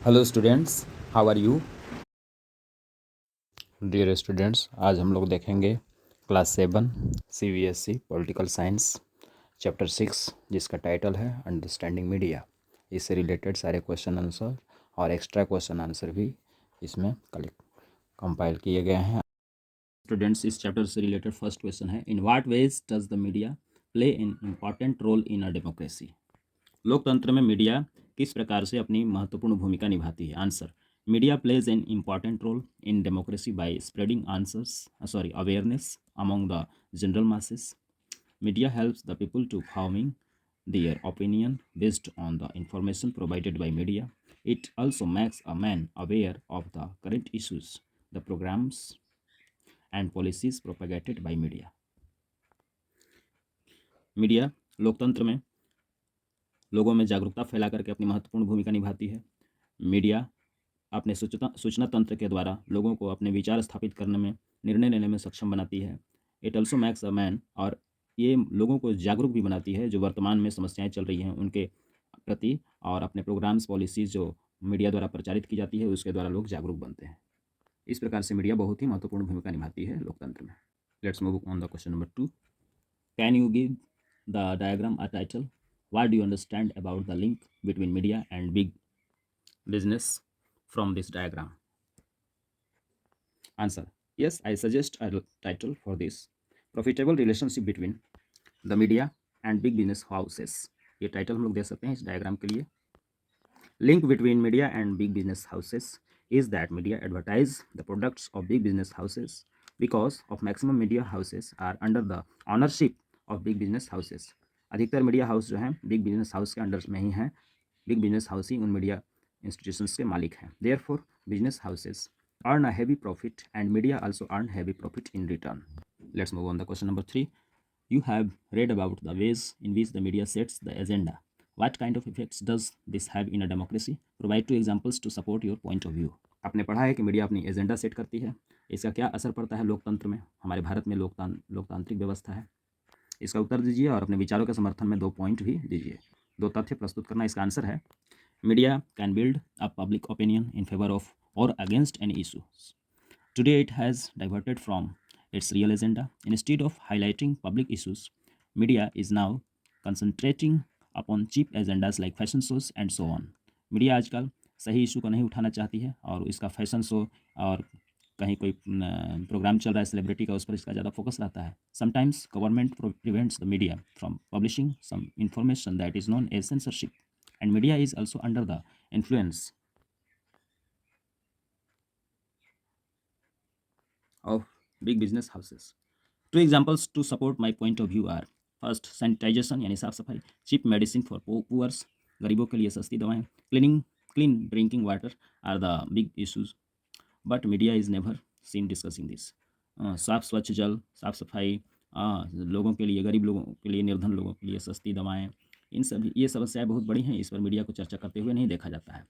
Hello students, how are you? Dear students, आज हम लोग देखेंगे class 7 CBSE political science chapter 6, जिसका टाइटल है अंडरस्टैंडिंग मीडिया। इससे रिलेटेड सारे क्वेश्चन आंसर और एक्स्ट्रा क्वेश्चन आंसर भी इसमें कंपाइल किए गए हैं। स्टूडेंट्स, इस चैप्टर से रिलेटेड फर्स्ट क्वेश्चन है, in what ways does the media play an important role in a democracy? लोकतंत्र में मीडिया किस प्रकार से अपनी महत्वपूर्ण भूमिका निभाती है? Answer, media plays an important role in democracy by spreading awareness among the general masses. Media helps the people to forming their opinion based on the information provided by media. It also makes a man aware of the current issues, the programs and policies propagated by media. Media लोकतंत्र में लोगों में जागरूकता फैला करके अपनी महत्वपूर्ण भूमिका निभाती है। मीडिया अपने सूचना तंत्र के द्वारा लोगों को अपने विचार स्थापित करने में, निर्णय लेने में सक्षम बनाती है। It also max a man, और ये लोगों को जागरूक भी बनाती है जो वर्तमान में समस्याएं चल रही हैं उनके प्रति, और अपने प्रोग्राम्स पॉलिसीज़ जो मीडिया द्वारा प्रचारित की जाती है उसके द्वारा लोग जागरूक बनते हैं। इस प्रकार से मीडिया बहुत ही महत्वपूर्ण भूमिका निभाती है लोकतंत्र में। Let's move on the question number 2। Can you give the diagram a title? What do you understand about the link between media and big business from this diagram? Answer, yes, I suggest a title for this, profitable relationship between the media and big business houses. ये title हम लोग दे सकते हैं इस diagram के लिए। Link between media and big business houses is that media advertise the products of big business houses because of maximum media houses are under the ownership of big business houses. अधिकतर media house जो हैं big business house के under में ही हैं। Big business house ही उन media institutions के मालिक हैं। Therefore business houses earn a heavy profit and media also earn heavy profit in return. Let's move on the question number 3. You have read about the ways in which the media sets the agenda. What kind of effects does this have in a democracy? Provide 2 examples to support your point of view. आपने पढ़ा है कि media अपनी agenda set करती है। इसका क्या असर पड़ता है लोकतंत्र में? हमारे भारत में लोकतांत्रिक व्यवस्था है। इसका उत्तर दीजिए और अपने विचारों के समर्थन में 2 पॉइंट भी दीजिए। 2 तथ्य प्रस्तुत करना इसका आंसर है। Media can build up public opinion in favor of or against any issue. Today, it has diverted from its real agenda. Instead of highlighting public issues, media is now concentrating upon cheap agendas like fashion shows and so on. Media आजकल सही issue को नहीं उठाना चाहती है और इसका fashion show और कहीं कोई प्रोग्राम चल रहा है सेलिब्रिटी का, उस पर इसका ज़्यादा फोकस रहता है। Sometimes government prevents the media from publishing some information that is known as censorship, and media is also under the influence of big business houses. 2 examples to support my point of view are, first, sanitization यानी साफ सफाई, cheap medicine for poor, गरीबों के लिए सस्ती दवाएं, clean drinking water are the big issues, but media is never seen discussing this. साफ स्वच्छ जल, साफ सफाई, लोगों के लिए, गरीब लोगों के लिए, निर्धन लोगों के लिए सस्ती दवाएं, इन सभी ये समस्याएं बहुत बड़ी हैं, इस पर मीडिया को चर्चा करते हुए नहीं देखा जाता है।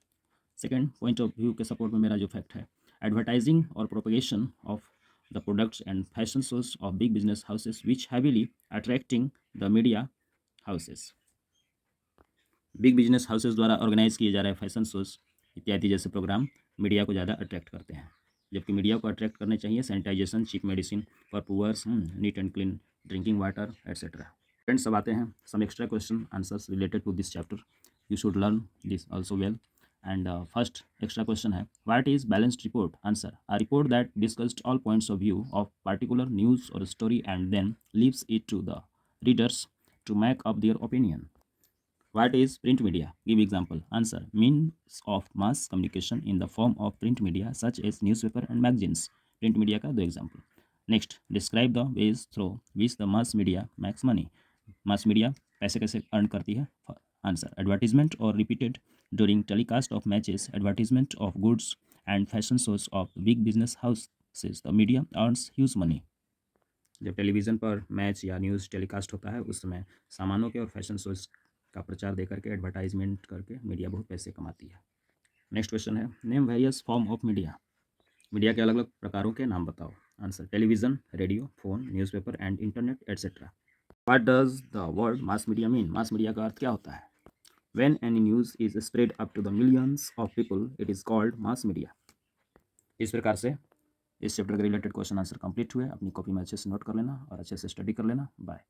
सेकेंड पॉइंट ऑफ व्यू के सपोर्ट में मेरा जो फैक्ट है, एडवर्टाइजिंग और propagation of the products and fashion shows of big business houses which heavily attracting the media houses. Big business houses द्वारा ऑर्गेनाइज किए जा रहे फैशन शोज इत्यादि जैसे प्रोग्राम मीडिया को ज़्यादा अट्रैक्ट करते हैं, जबकि मीडिया को अट्रैक्ट करने चाहिए sanitisation, cheap medicine for poors, neat and clean drinking water etcetera. Friends, अब आते हैं some extra question answers related to this chapter. You should learn this also well. And first extra question है, what is balanced report? Answer, a report that discussed all points of view of particular news or story and then leaves it to the readers to make up their opinion. What is print media? Give example. Answer, means of mass communication in the form of print media such as newspaper and magazines. Print media का 2 example. Next, describe the ways through which the mass media makes money. Mass media पैसे कैसे earn करती है? Answer, advertisement or repeated during telecast of matches, advertisement of goods and fashion shows of big business houses. The media earns huge money. जब television पर match या news telecast होता है उस समय सामानों के और फैशन शोज का प्रचार दे करके, एडवर्टाइजमेंट करके मीडिया बहुत पैसे कमाती है। नेक्स्ट क्वेश्चन है, name various form of media. Media के अलग अलग प्रकारों के नाम बताओ। Answer, television, radio, phone, newspaper and internet etcetera. What does the word mass media mean? Mass media का अर्थ क्या होता है? When any news is spread up to the millions of people, it is called mass media. इस प्रकार से इस chapter के related question answer complete हुए। अपनी कॉपी में अच्छे से नोट कर लेना और अच्छे से स्टडी कर लेना। बाय।